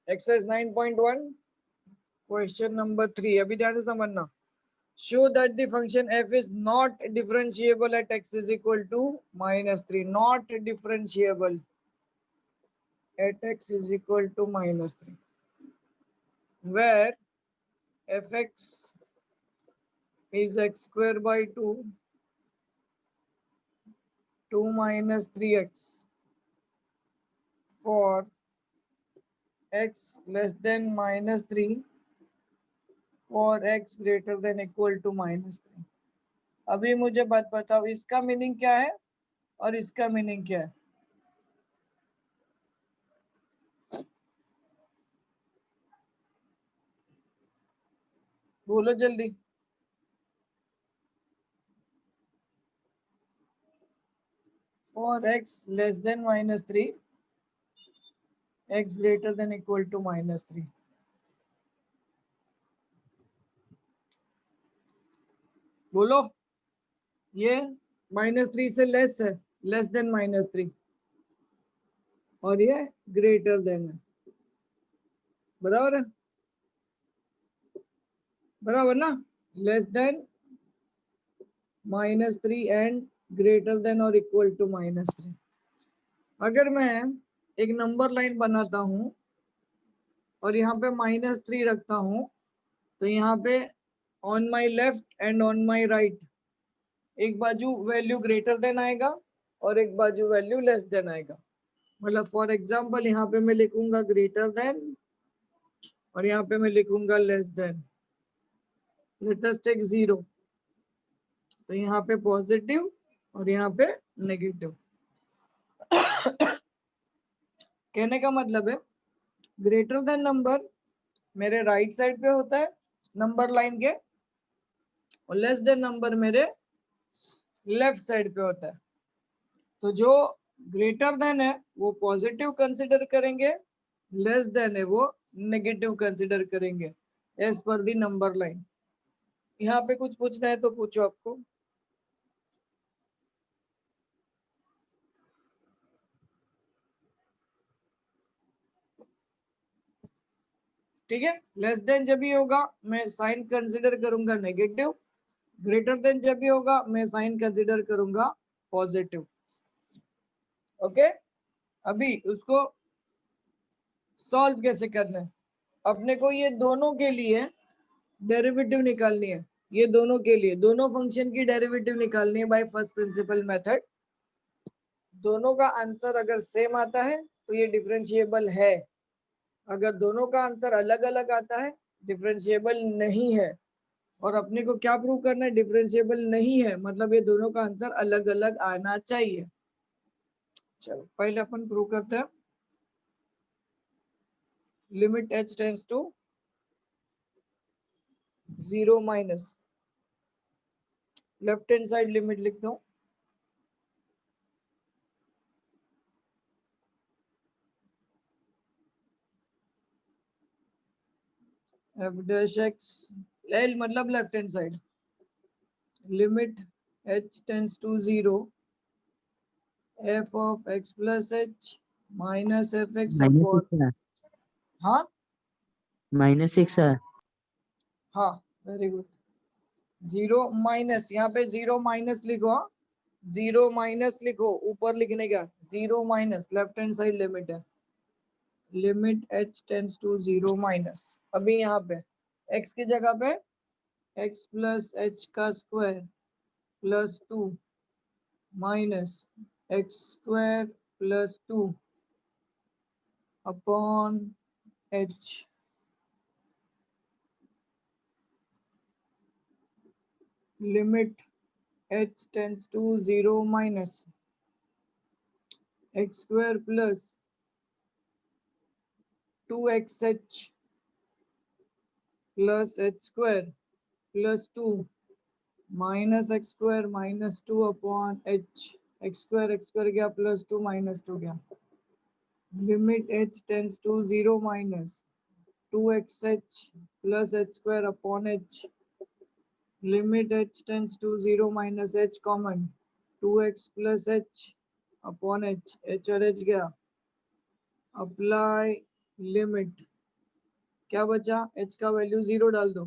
Exercise 9.1 question number 3, अभी ध्यान से समझना। Show that the function f is not differentiable at x is equal to -3, not differentiable at x is equal to -3, where fx is x square by 2 minus 3x for x less than -3 for x greater than equal to -3। अभी मुझे बात बताओ, इसका meaning क्या है और इसका meaning क्या है? बोलो जल्दी। For x less than -3, x greater than equal to -3। बोलो, ये -3 से लेस है, लेस देन -3, और ये ग्रेटर देन है। बराबर है, बराबर ना? Less than -3 and greater than और इक्वल टू -3। अगर मैं एक नंबर लाइन बनाता हूं और यहाँ पे -3 रखता हूं, तो यहाँ पे on my left and on my right एक बाजू वैल्यू ग्रेटर देन आएगा और एक बाजू वैल्यू लेस देन आएगा। मतलब फॉर एग्जांपल यहाँ पे मैं लिखूंगा ग्रेटर देन और यहाँ पे मैं लिखूंगा less than. Let us take 0, तो यहाँ पे पॉजिटिव और यहाँ पे नेगेटिव। कहने का मतलब है ग्रेटर देन नंबर मेरे राइट साइड पे होता है नंबर लाइन के, और लेस देन नंबर मेरे लेफ्ट साइड पे होता है। तो जो ग्रेटर देन है वो पॉजिटिव कंसिडर करेंगे, लेस देन है वो नेगेटिव कंसिडर करेंगे as per the number line. यहाँ पे कुछ पूछना है तो पूछो आपको। ठीक है, लेस देन जब भी होगा मैं साइन कंसिडर करूंगा नेगेटिव, ग्रेटर देन जब भी होगा मैं साइन कंसिडर करूंगा पॉजिटिव। ओके, अभी उसको सॉल्व कैसे करना है? अपने को ये दोनों के लिए डेरिवेटिव निकालनी है, ये दोनों के लिए दोनों फंक्शन की डेरिवेटिव निकालनी है बाय फर्स्ट प्रिंसिपल मेथड। दोनों का आंसर अगर सेम आता है तो ये डिफरेंशिएबल है, अगर दोनों का आंसर अलग अलग आता है डिफरेंशिएबल नहीं है। और अपने को क्या प्रूव करना है? डिफरेंशिएबल नहीं है मतलब ये दोनों का आंसर अलग अलग आना चाहिए। चलो पहले अपन प्रूव करते हैं। Limit h tends to 0 minus, left hand side limit लिखता हूँ, f dash x, l मतलब left hand side, limit h tends to 0 f of x plus h minus fx upon, 6 है, हाँ -6 है। हाँ वेरी गुड। 0 माइनस, यहाँ पे 0 minus लिखो, हाँ 0 माइनस लिखो, ऊपर लिखने का 0 minus left hand side limit है, limit h tends to 0 minus. अभी यहाँ पे x की जगह पे x प्लस h का square plus 2 minus x square plus 2 upon h, limit h tends to 0 minus x square plus 2xh plus h square plus 2 minus x square minus 2 upon h, x square गया plus 2 minus 2 गया, limit h tends to 0 minus 2xh plus h square upon h, limit h tends to 0 minus h common 2x plus h upon h, h और h गया, apply limit क्या बचा, h का value 0 डाल दो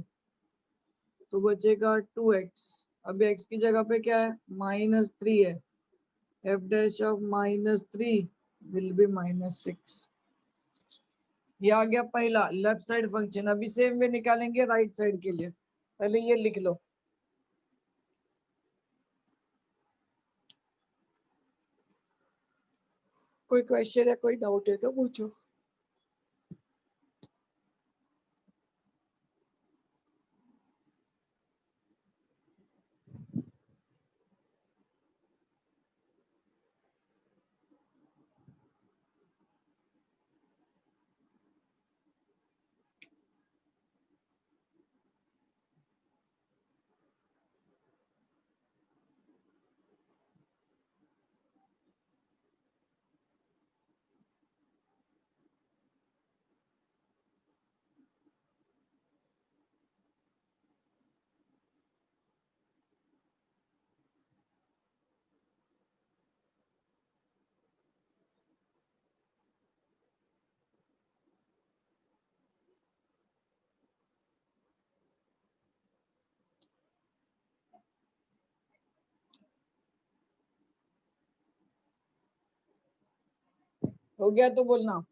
तो बचेगा 2x। अभी x की जगह पे क्या है, -3 है, f dash of -3 will be -6। ये आ गया पहला लेफ्ट साइड फंक्शन। अभी सेम वे निकालेंगे राइट साइड के लिए, पहले ये लिख लो। कोई क्वेश्चन है, कोई डाउट है तो पूछो। हो गया तो बोलना।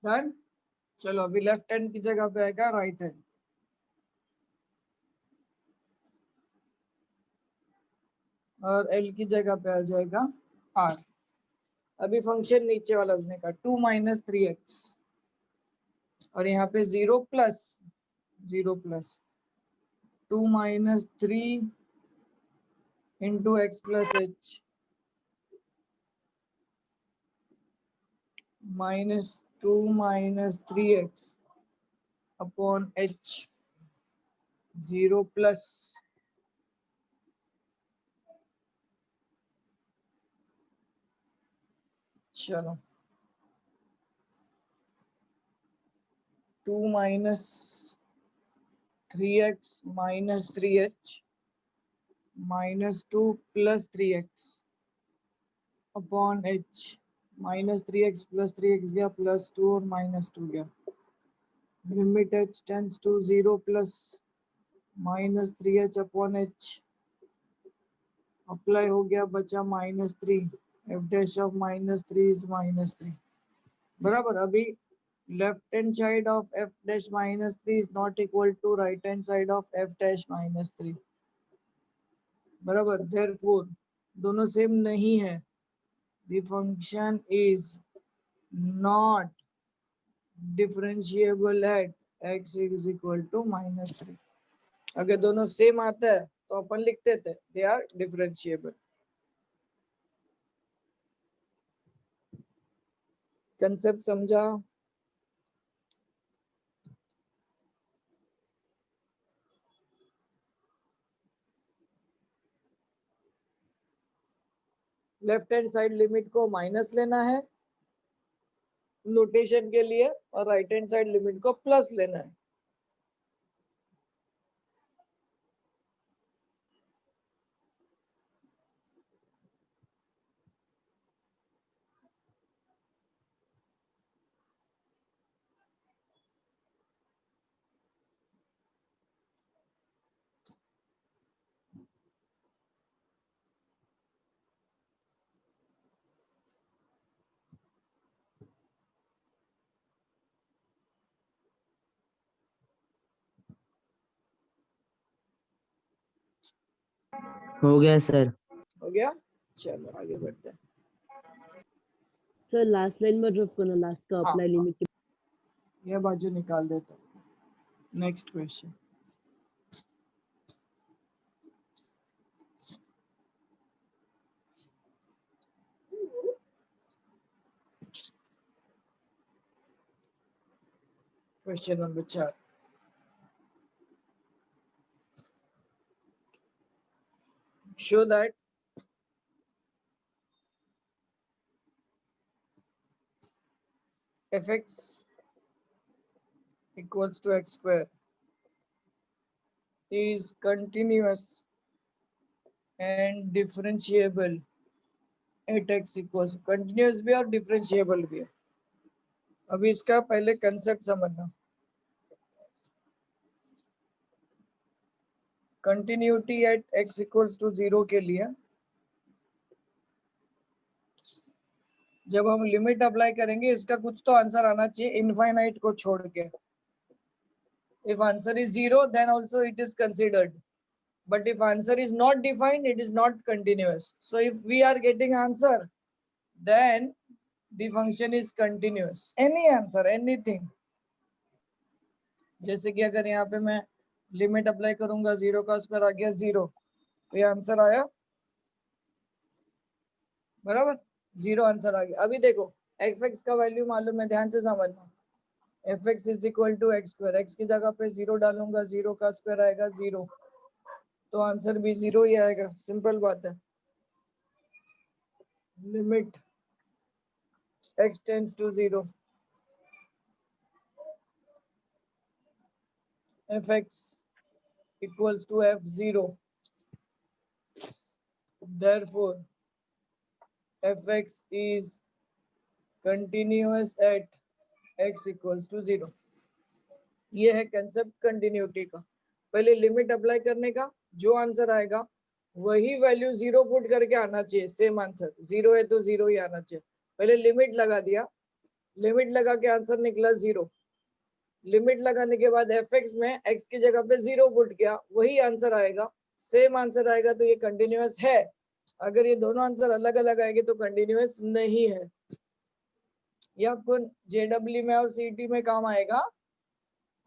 डन। चलो अभी लेफ्ट हैंड की जगह पे आएगा राइट हैंड, और एल की जगह पे आ जाएगा आर। अभी फंक्शन नीचे वाला लिखने का 2 - 3x, और यहाँ पे 0 - 3 into x plus H -2 - 3x upon H 0 plus, चलो 2 - 3x - 3h -2 + 3x upon h -3x + 3x गया +2 और -2 गया। Limit h tends to 0 plus -3h upon h apply हो गया, बचा -3। f डैश ऑफ -3 इज -3 बराबर। अभी left hand side of f dash -3 is not equal to right hand side of f dash -3 बराबर। Therefore दोनों सेम नहीं है, the function is not differentiable at x is equal to -3. अगर दोनों same आता है तो अपन लिखते थे दे आर डिफरेंशिएबल. कंसेप्ट समझा? लेफ्ट हैंड साइड लिमिट को माइनस लेना है नोटेशन के लिए और राइट हैंड साइड लिमिट को प्लस लेना है. हो गया सर. हो गया? चलो आगे बढ़ते हैं. सर लास्ट लाइन में ड्रॉप करना, लास्ट का हाँ, अप्लाई लिमिट के. ये बाजू निकाल देता हूँ. Next question. Question number 4. Show that fx equals to x square is continuous and differentiable at x equals continuous भी और differentiable भी है. अभी इसका पहले कंसेप्ट समझना. Continuity at x equals to 0 के लिए जब हम लिमिट अप्लाई करेंगे इसका कुछ तो आंसर आना चाहिए इनफाइनाइट को छोड़ के. If answer is 0 then also it is considered, but if answer is not defined it is not continuous. So if we are getting answer then the function is continuous. Any answer, anything. जैसे कि अगर यहाँ पे मैं limit apply करूंगा 0 का square आ गया 0 तो ये आंसर आया बराबर. 0 आंसर आ गया. अभी देखो fx का वैल्यू मालूम है, ध्यान से समझना. fx is equal to x square. x की जगह पे 0 डालूंगा 0 का स्क्वायर आएगा 0 तो आंसर भी 0 ही आएगा. सिंपल बात है. Limit x tends to 0 fx equals to f0. Therefore fx is continuous at x equals to 0. ये है कंसेप्ट कंटिन्यूटी का. पहले लिमिट अप्लाई करने का जो आंसर आएगा वही वैल्यू 0 पुट करके आना चाहिए. सेम आंसर 0 है तो 0 ही आना चाहिए. पहले लिमिट लगा दिया, लिमिट लगा के आंसर निकला 0. लिमिट लगाने के बाद fx में x की जगह पे 0 पुट किया वही आंसर आएगा. सेम आंसर आएगा तो ये कंटिन्यूअस है. अगर ये दोनों आंसर अलग अलग आएंगे तो कंटिन्यूअस नहीं है. ये आपको जेडब्ल्यू में और सीटी में काम आएगा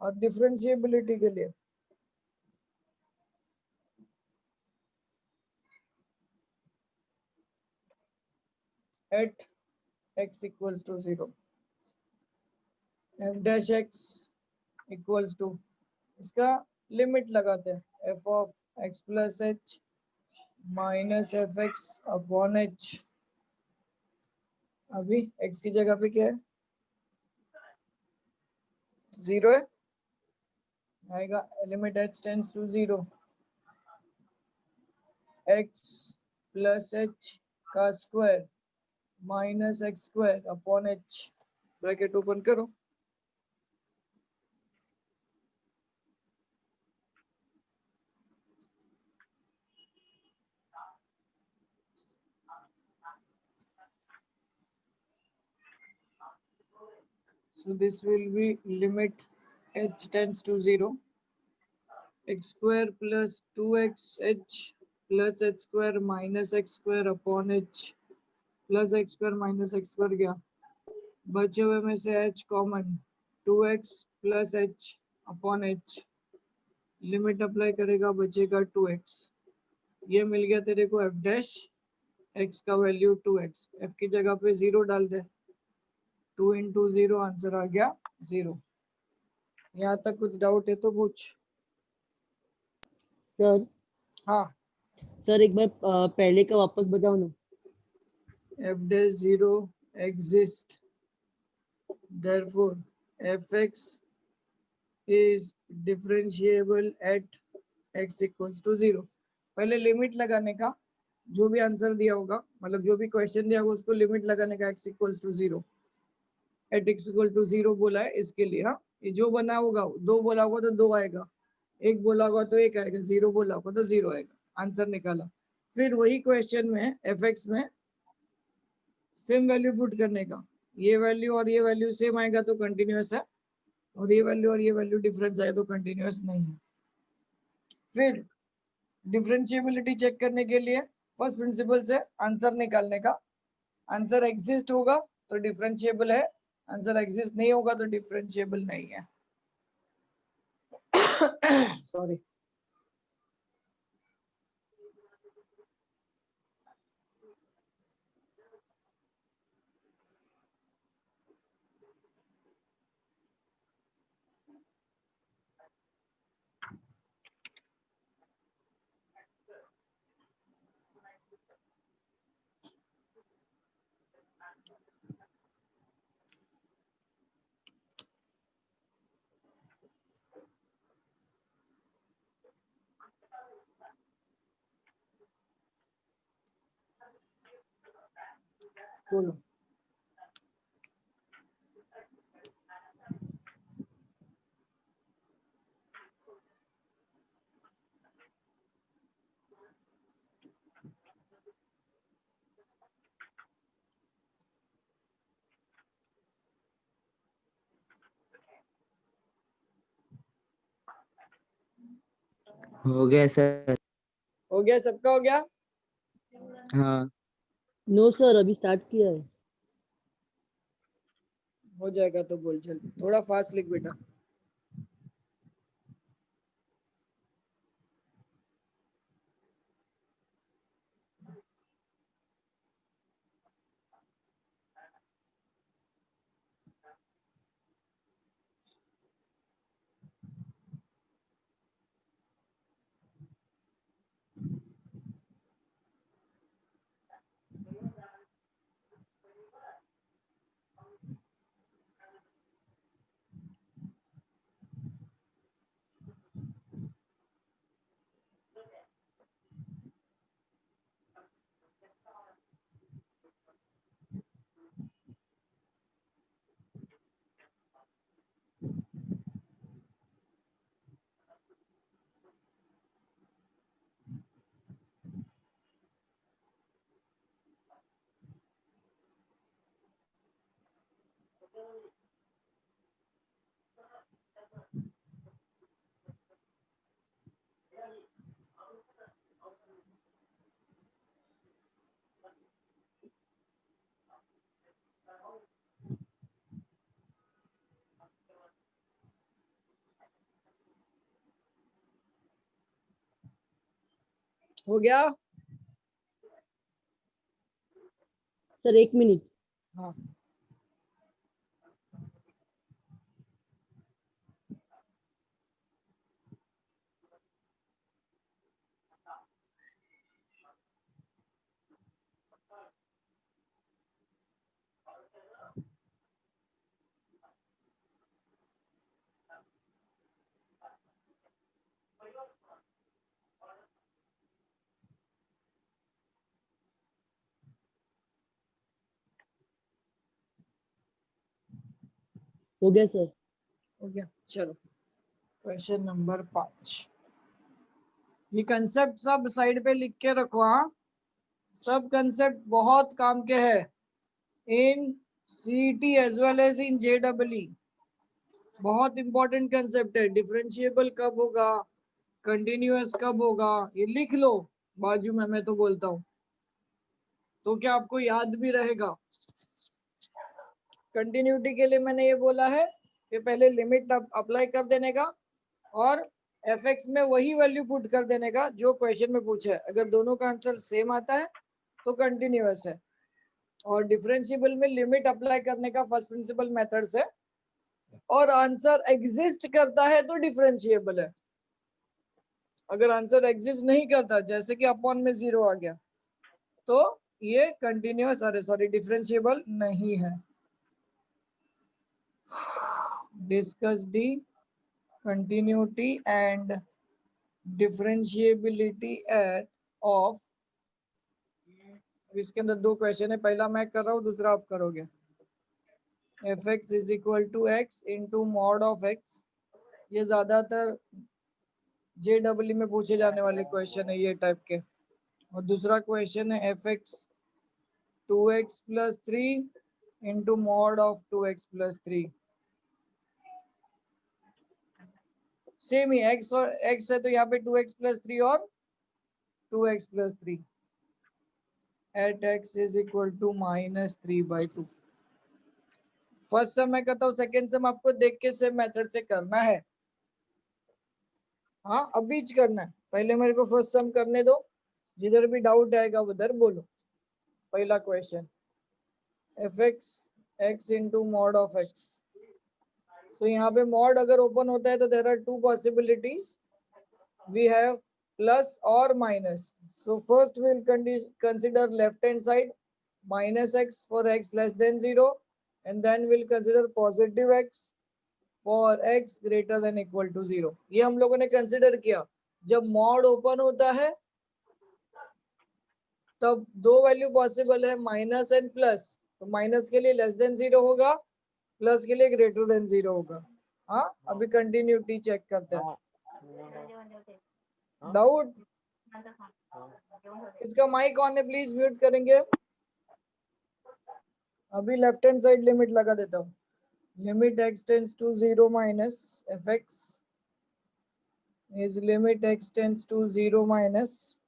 और डिफरेंशिएबिलिटी के लिए. At x equals to 0 f dash x equals to इसका लिमिट लगाते हैं f of x plus h minus f x upon h. अभी x की जगह पे क्या है 0 है आएगा. Limit h tends to 0 x plus h का square minus x square upon h. Bracket open करो. So this will be limit h tends to 0 x square plus 2x h plus h square minus x square upon h plus x square minus x square गया, बचे हुए में से h common 2x plus h upon h, limit apply करेगा बचेगा 2x, ये मिल गया तेरे को f डैश x का वैल्यू 2x, f की जगह पे 0 डाल दे, 2 इंटू 0 आंसर आ गया 0। यहाँ तक कुछ डाउट है तो पूछ। सर हाँ, सर एक बार पहले का वापस बताओ ना। f dash 0 exist, therefore fx is differentiable at x equals to 0। पहले लिमिट लगाने का, जो भी आंसर दिया होगा मतलब जो भी क्वेश्चन दिया होगा उसको लिमिट लगाने का, x equals to 0 at x equal to 0 बोला है इसके लिए। हाँ, ये जो बना होगा, 2 बोला होगा तो 2 आएगा, 1 बोला होगा तो 1 आएगा, 0 बोला होगा तो 0 आएगा, आंसर निकाला। फिर वही क्वेश्चन में fx में सेम वैल्यू पुट करने का, ये वैल्यू और ये वैल्यू सेम आएगा तो कंटिन्यूअस है, और ये वैल्यू और ये वैल्यू डिफरेंस आए तो कंटिन्यूअस नहीं है। फिर डिफरेंशिएबिलिटी चेक करने के लिए फर्स्ट प्रिंसिपल से आंसर निकालने का, आंसर एग्जिस्ट होगा तो डिफरेंशिएबल है, आंसर एग्जिस्ट नहीं होगा तो डिफरेंशिएबल नहीं है। सॉरी। बोलो। हो गया सर। हो गया, सबका हो गया। हाँ। नो सर, अभी स्टार्ट किया है। हो जाएगा तो बोल, चल थोड़ा फास्ट लिख बेटा। हो गया। Sir 1 minute. हाँ, हो गया सर। हो गया। चलो क्वेश्चन नंबर 5। ये कंसेप्ट सब साइड पे लिख के रखो। हाँ, सब कंसेप्ट बहुत काम के हैं in CET as well as in ZW. बहुत इंपॉर्टेंट कंसेप्ट है। डिफरेंशिएबल कब होगा, कंटिन्यूअस कब होगा, ये लिख लो बाजू में, मैं तो बोलता हूँ। तो क्या आपको याद भी रहेगा? कंटिन्यूटी के लिए मैंने ये बोला है कि पहले लिमिट अप्लाई कर देने का और fx में वही वैल्यू पुट कर देने का जो क्वेश्चन में पूछा है। अगर दोनों का आंसर सेम आता है तो कंटिन्यूअस है, और डिफरेंशिएबल में लिमिट अप्लाई करने का फर्स्ट प्रिंसिपल मेथड से, और आंसर एग्जिस्ट करता है तो डिफरेंशिएबल है। अगर आंसर एग्जिस्ट नहीं करता, जैसे कि अपॉन में 0 आ गया, तो ये कंटिन्यूअस, अरे सॉरी, डिफरेंशिएबल नहीं है। Discuss the continuity and differentiability at of, इसके अंदर दो क्वेश्चन है, पहला मैं कर रहा हूँ, दूसरा आप करोगे। fx is equal to x into mod of x, ये ज्यादातर JEE में पूछे जाने वाले क्वेश्चन है ये टाइप के। और दूसरा क्वेश्चन है fx 2x plus 3 into mod of 2x plus 3। Same he x और x है तो यहाँ पे 2x प्लस 3 और 2x plus 3 at x is equal to -3/2। First sum मैं करता हूँ, सेकेंड सम आपको देख के सेम मेथड से करना है। हाँ, अभी करना है, पहले मेरे को फर्स्ट सम करने दो, जिधर भी डाउट आएगा उधर बोलो। पहला question fx x into mod of x। So यहाँ पे मॉड अगर ओपन होता है तो there are two possibilities, we have plus और minus. So first will consider left hand side -x for x less than 0, and then we'll consider positive x for x greater than equal to 0। ये हम लोगों ने consider किया जब mod open होता है तब दो वैल्यू पॉसिबल है, माइनस एंड प्लस। तो माइनस के लिए लेस देन 0 होगा, प्लस के लिए ग्रेटर देन 0 होगा। हाँ, अभी कंटिन्यूटी चेक करते हैं। डाउट? इसका माइक ऑन है, प्लीज म्यूट करेंगे। अभी लेफ्ट हैंड साइड लिमिट लगा देता हूँ। Limit x tends to 0 minus fx is limit x tends to 0 minus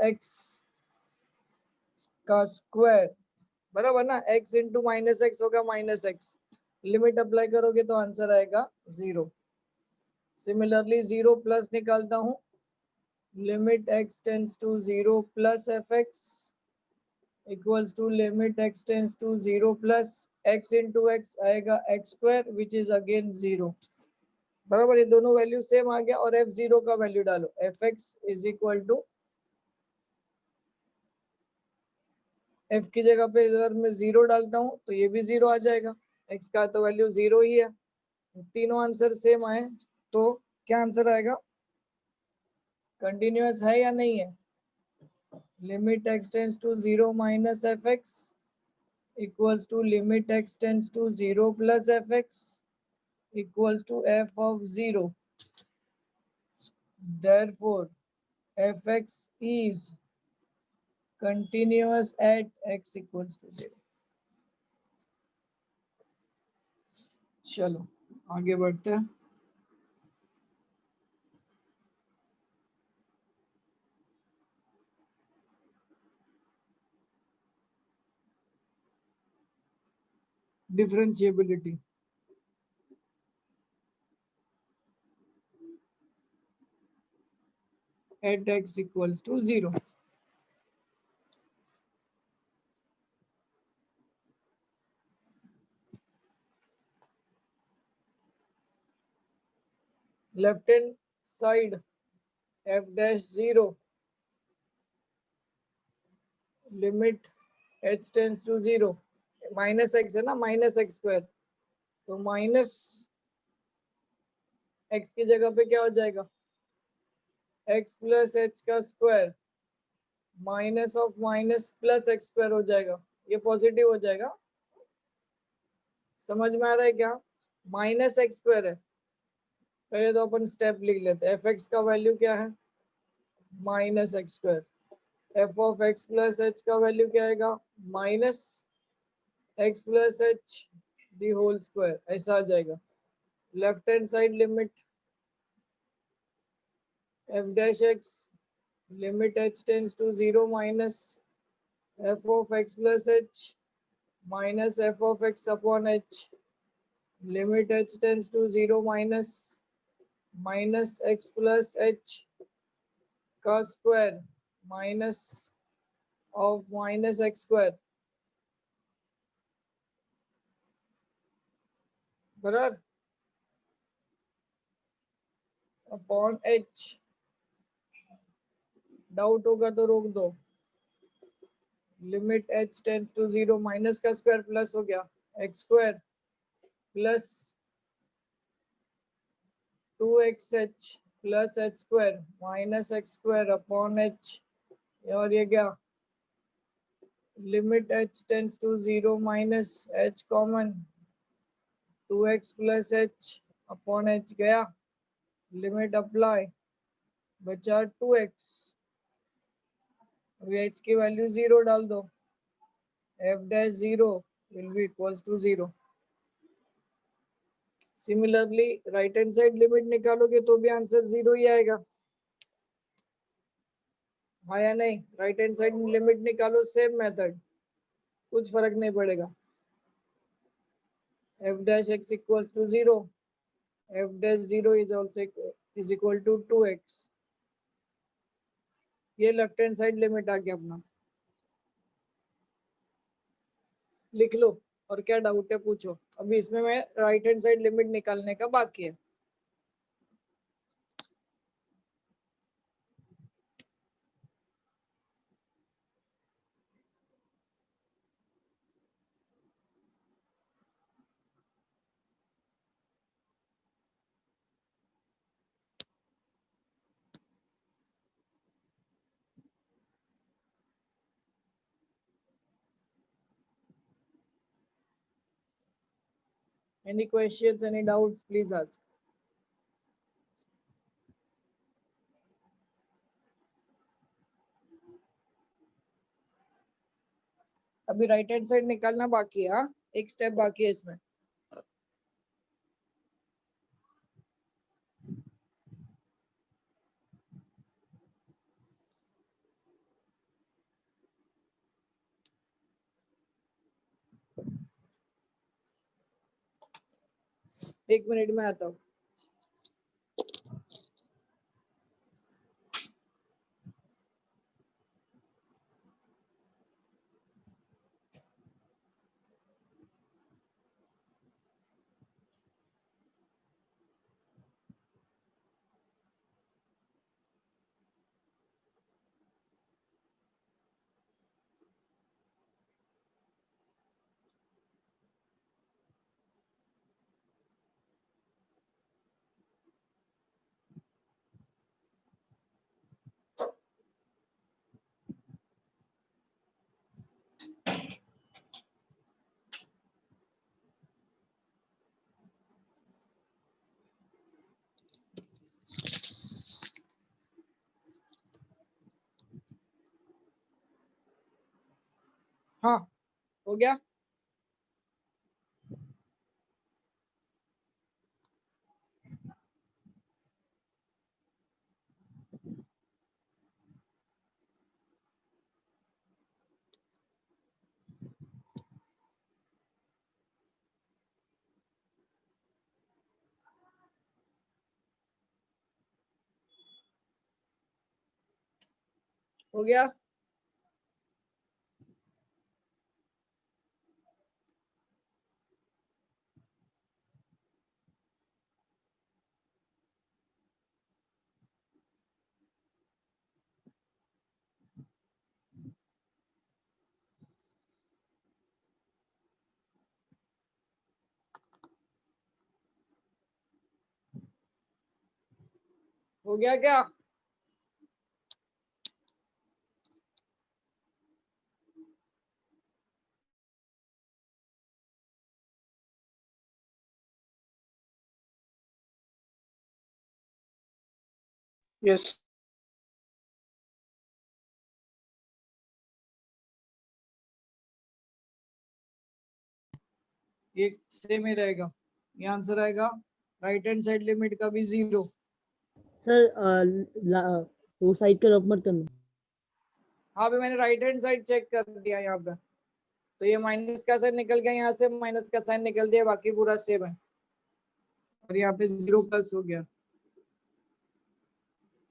x का स्क्वायर, बराबर ना। x इंटू माइनस एक्स होगा माइनस एक्स, लिमिट अप्लाई करोगे तो आंसर आएगा 0। सिमिलरली 0 प्लस निकालता हूँ, limit x tends to 0 plus fx equals to limit x tends to 0 plus x into x आएगा x square which is again 0। बराबर, ये दोनों वैल्यू सेम आ गया। और f0 का वैल्यू डालो, fx is equal to, f की जगह पे अगर मैं 0 डालता हूँ तो ये भी 0 आ जाएगा, x का तो वैल्यू 0 ही है। तीनों आंसर सेम आए तो क्या आंसर आएगा? कंटिन्यूअस है या नहीं है? Limit x tends to 0 minus fx equals to limit x tends to 0 plus fx equals to f of 0. Therefore, fx is continuous at x equals to 0. चलो आगे बढ़ते हैं। Differentiability. at x equals to 0. Left hand side f dash 0 limit h tends to 0, minus x है ना, minus x square, तो minus x की जगह पे क्या हो जाएगा? x प्लस एच का square minus of minus plus x square हो जाएगा, ये पॉजिटिव हो जाएगा। समझ में आ रहा है क्या? माइनस एक्स स्क्वायर है। पहले तो अपन स्टेप लिख लेते हैं। fx का वैल्यू क्या है? Minus x square. f of x plus h का वैल्यू क्या आएगा? Minus x plus h the whole square, ऐसा आ जाएगा। Left hand side limit f dash x limit h tends to 0 minus f of x plus h minus f of x upon h, limit h tends to 0 minus x plus h का square minus of minus x square बराबर upon h। Doubt होगा तो रोक दो। Limit h tends to 0 minus का square plus हो गया x square plus 2xh plus h square minus x square upon h। और ये क्या limit h tends to 0 minus h common 2x plus h upon h गया, limit apply बचा 2x, h की value 0 डाल दो, f dash 0 will be equals to 0। Similarly right hand side limit निकालोगे तो भी आंसर 0 ही आएगा, हाँ या नहीं? राइट हैंड साइड लिमिट निकालो, सेम मेथड, कुछ फर्क नहीं पड़ेगा। f dash x equals to 0, f dash 0 is also is equal to 2x। ये लेफ्ट हैंड साइड लिमिट आ गया अपना, लिख लो। और क्या डाउट है पूछो, अभी इसमें मैं राइट हैंड साइड लिमिट निकालने का बाकी है। Any questions, any doubts, please ask. अभी राइट हैंड साइड निकालना बाकी है, हाँ एक स्टेप बाकी है इसमें। एक मिनट में आता हूँ। हाँ हो गया। हो गया। हो गया क्या? यस ये सेम ही रहेगा, ये आंसर आएगा। राइट हैंड साइड लिमिट का भी 0। सर वो साइड का रफ मत करना। हाँ भी मैंने राइट हैंड साइड चेक कर दिया यहाँ पे, तो ये माइनस का साइन निकल गया, यहाँ से माइनस का साइन निकल दिया, बाकी पूरा सेम है, और यहाँ पे 0 प्लस हो गया,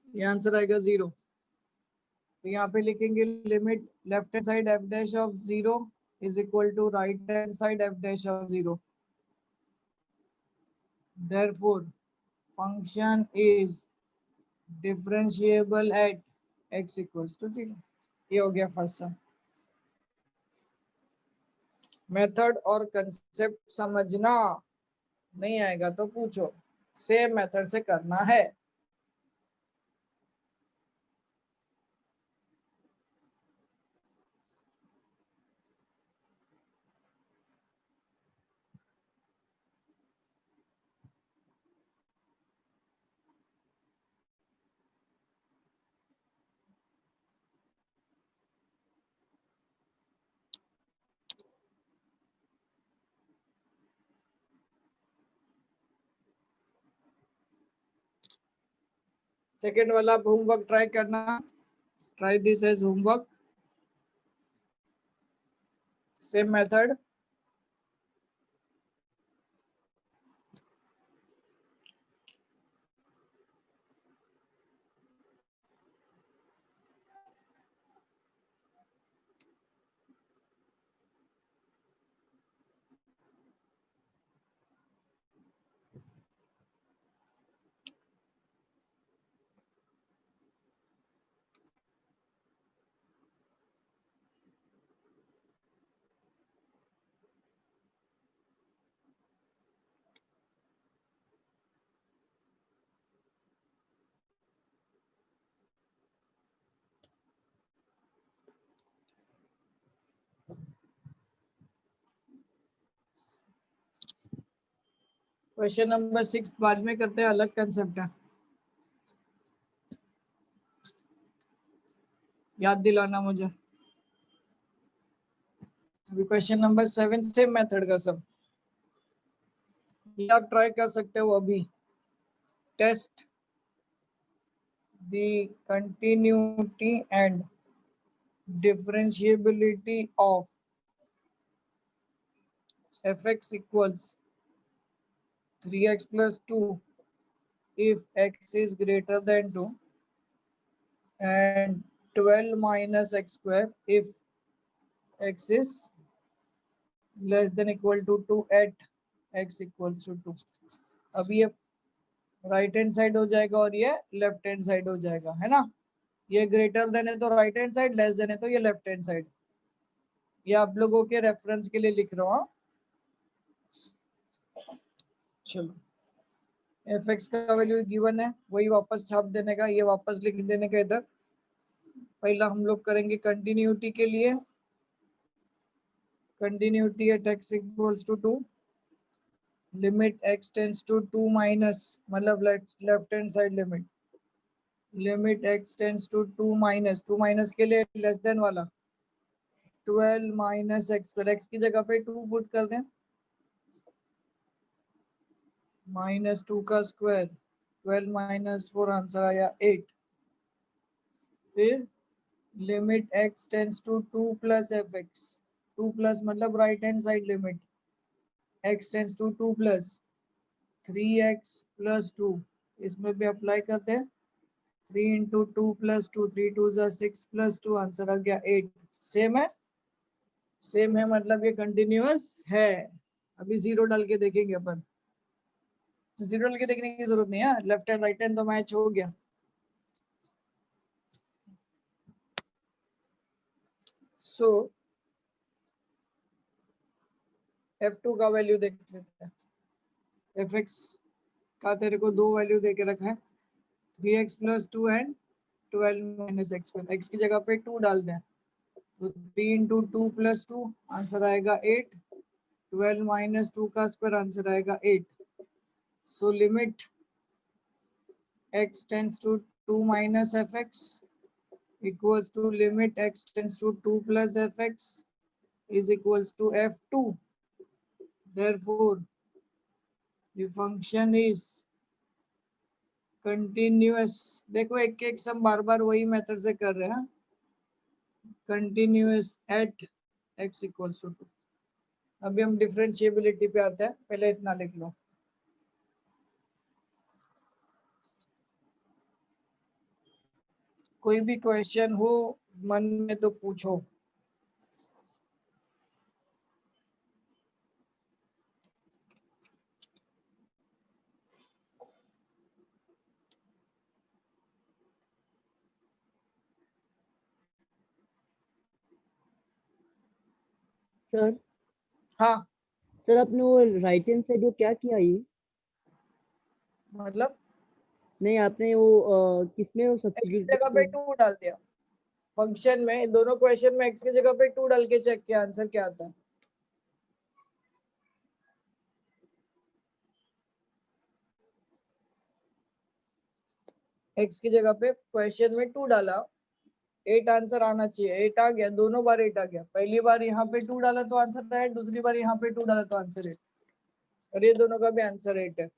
ये आंसर आएगा 0। तो यहाँ पे लिखेंगे limit left hand side f dash of 0 is equal to right hand side f dash of 0, therefore function is differentiable at x equals to 0। ये हो गया फर्स्ट सम। मेथड और कंसेप्ट समझना नहीं आएगा तो पूछो, सेम मेथड से करना है। सेकेंड वाला होमवर्क ट्राई करना, try this as homework, same method. Question number 6 बाद में करते हैं, अलग कंसेप्ट है, याद दिलाना मुझे। अभी क्वेश्चन नंबर 7 सेम मेथड का सब, ये आप ट्राई कर सकते हो अभी। Test the continuity and differentiability of fx equals 3x plus 2 if x is greater than 2 and 12 minus x square if x is less than equal to 2 at x equals to 2। अब ये right hand side हो जाएगा और ये left hand side हो जाएगा, है ना। ये ग्रेटर देन है तो right hand side, less than है तो ये लेफ्ट हैंड साइड। ये आप लोगों के रेफरेंस के लिए लिख रहा हूँ। चलो, एफ एक्स का वैल्यू गिवन है, वही वापस छाप देने का, ये वापस लिख देने का इधर। पहला हम लोग करेंगे कंटिन्यूटी के लिए, continuity at X equals to 2, limit X tends to 2 minus, मतलब left hand side limit, limit X tends to 2 minus, 2 minus के लिए लेस देन वाला 12 माइनस एक्स पर, एक्स की जगह पे 2 पुट कर दें, माइनस 2 का स्क्वायर, 12 माइनस 4 आंसर आया 8। फिर limit X tends to 2 plus F X, 2 प्लस मतलब right hand side limit, X tends to 2 plus 3x plus 2, इसमें भी अप्लाई करते हैं, 3 इंटू 2 प्लस 2, 3 2 6 प्लस 2, आंसर आ गया 8। सेम है, सेम है मतलब ये कंटिन्यूअस है। अभी जीरो डाल के देखेंगे अपन, जीरो डाल के देखने की जरूरत नहीं है, लेफ्ट हैंड राइट हैंड तो मैच हो गया। सो f2 का वैल्यू देख लेते हैं। fx का तेरे को दो वैल्यू देके रखा है, 3x plus 2 and 12 minus x, x की जगह पे 2 डाल दें, तो 3 इंटू 2 प्लस 2 आंसर आएगा 8, 12 माइनस 2 का स्क्वायर आंसर आएगा 8। So limit x tends to 2 minus f x equals to limit x tends to 2 plus F x is equals to f2। therefore the function is continuous। देखो एक एक सम बार बार वही method से कर रहे हैं, continuous at x equals to 2। अभी हम डिफरेंशिएबिलिटी पे आते हैं, पहले इतना लिख लो। कोई भी क्वेश्चन हो मन में तो पूछो। सर हाँ सर आपने वो राइट हैंड साइड वो क्या किया ये? मतलब नहीं आपने वो किसमें वो x की सब्स्टिट्यूट जगह पे 2 डाल दिया। फंक्शन में दोनों क्वेश्चन में x की जगह पे 2 डाल के चेक किया, आंसर क्या आता है। x की जगह पे क्वेश्चन में 2 डाला, 8 आंसर आना चाहिए, 8 आ गया, दोनों बार 8 आ गया। पहली बार यहाँ पे 2 डाला तो आंसर 8, दूसरी बार यहाँ पे 2 डाला तो आंसर 8, और ये दोनों का भी आंसर 8 है।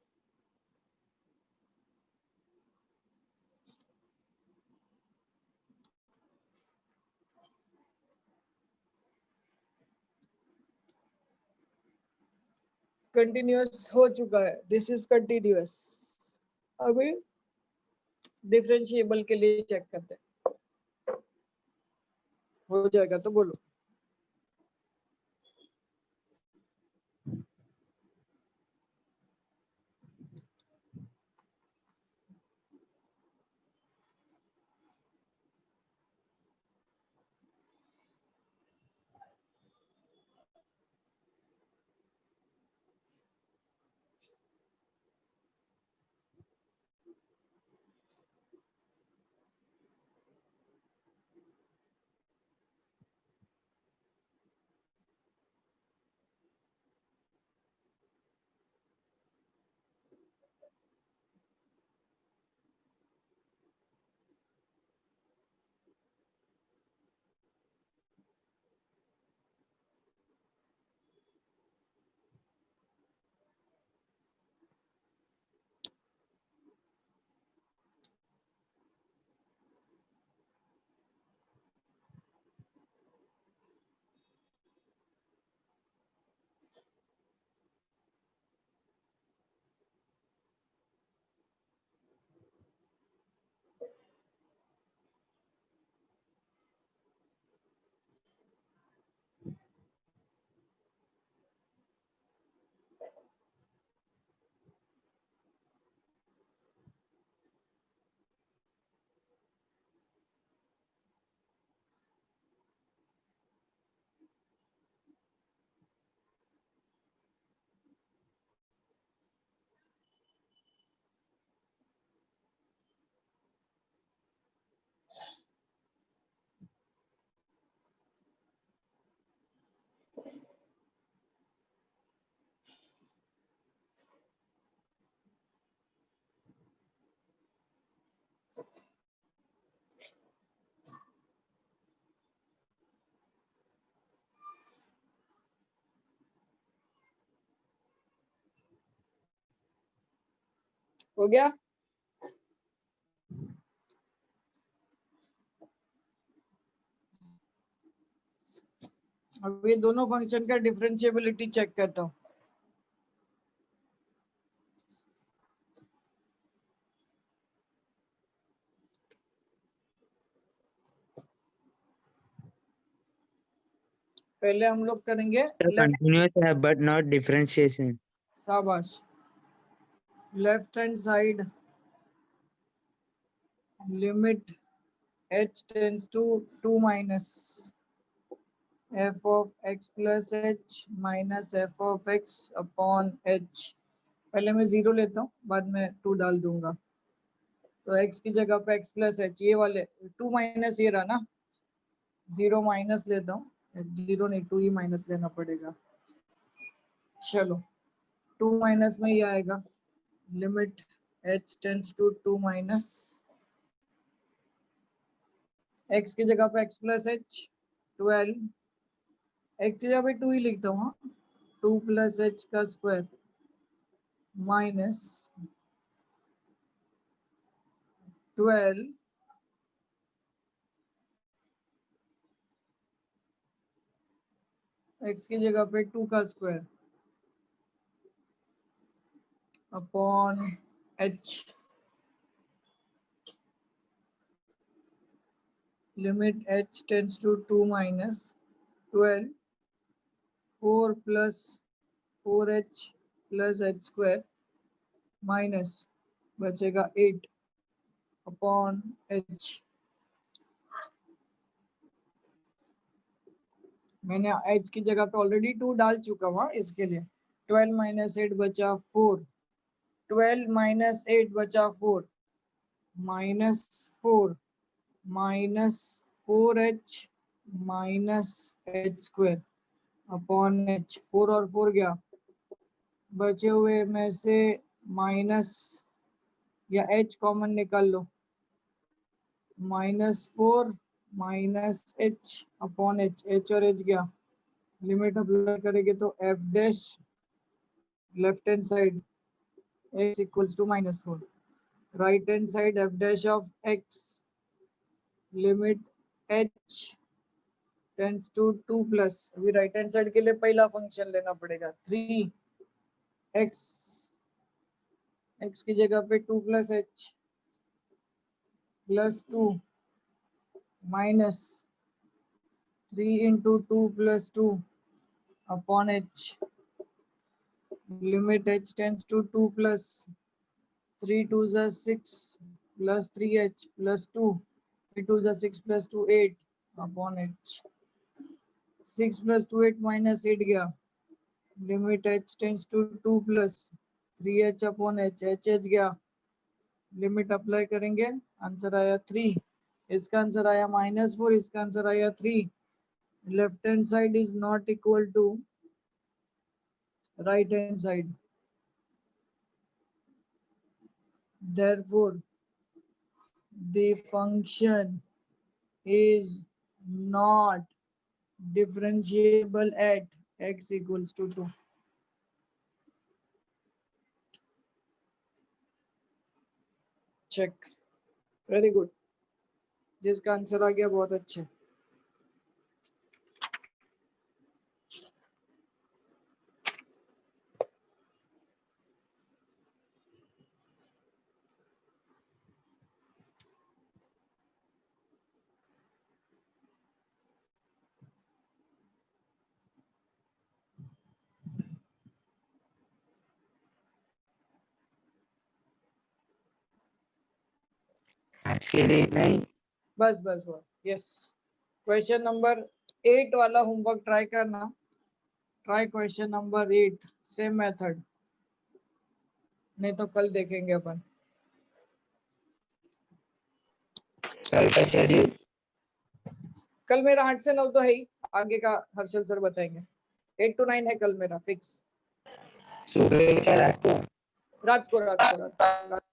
कंटिन्यूअस हो चुका है, दिस इज कंटिन्यूअस। अभी डिफरेंशिएबल के लिए चेक करते हैं, हो जाएगा तो बोलो। हो गया। अब ये दोनों फंक्शन का डिफरेंशिएबिलिटी चेक करता हूँ। पहले हम लोग करेंगे लेफ्ट, कंटिन्यूअस है बट नॉट डिफरेंशिएशन। शाबाश। Left hand side limit h tends to 2 minus f of x plus h minus f of x upon h। पहले मैं 0 लेता हूँ, बाद में 2 डाल दूंगा। तो x की जगह पे x प्लस h, ये वाले 2 माइनस ये रहा ना, 0 माइनस लेता हूँ, 0 नहीं 2 ही माइनस लेना पड़ेगा। चलो 2 माइनस में ये आएगा, limit h tends to 2 minus x की जगह पे x प्लस h 12, x की जगह पे 2 ही लिखता हूँ, 2 प्लस h का स्क्वायर माइनस 12 x की जगह पे 2 का square upon h limit h tends to 2 minus 12 4 plus 4h plus h square minus बचेगा 8 अपॉन h। मैंने h की जगह पे ऑलरेडी 2 डाल चुका हुआ इसके लिए 12 माइनस 8 बचा 4 12 माइनस 8 बचा 4 minus 4 minus 4h minus h square upon h 4 और 4 गया बचे हुए में से माइनस या h कॉमन निकाल लो -4 माइनस h अपॉन h और h गया लिमिट अप्लाई करेंगे तो f dash left hand side x equals to -4 right hand side f dash of x limit h tends to 2 plus अभी राइट हैंड साइड के लिए पहला फंक्शन लेना पड़ेगा 3x x की जगह पे 2 plus h plus 2 minus 3 into 2 plus 2 upon h limit h tends to 2 plus 3 2 जा 6 प्लस 3h प्लस 2 3 2 जा 6 प्लस 2 8 अपॉन h 6 प्लस 2 8 माइनस 8 गया limit h tends to 2 plus 3h upon h h गया limit apply करेंगे answer आया 3 इसका answer आया -4 इसका आंसर आया 3 left hand side is not equal to right hand side, therefore the function is not differentiable at x equals to 2. check very good जिसका answer आ गया बहुत अच्छा आज के लिए नहीं बस यस क्वेश्चन नंबर 8 वाला होमवर्क ट्राई करना try question number 8 same method नहीं तो कल देखेंगे अपन कल का शेड्यूल कल मेरा 8 से 9 तो है ही आगे का हर्षल सर बताएंगे 8 to 9 है कल मेरा फिक्स सुबह क्या रात को रात को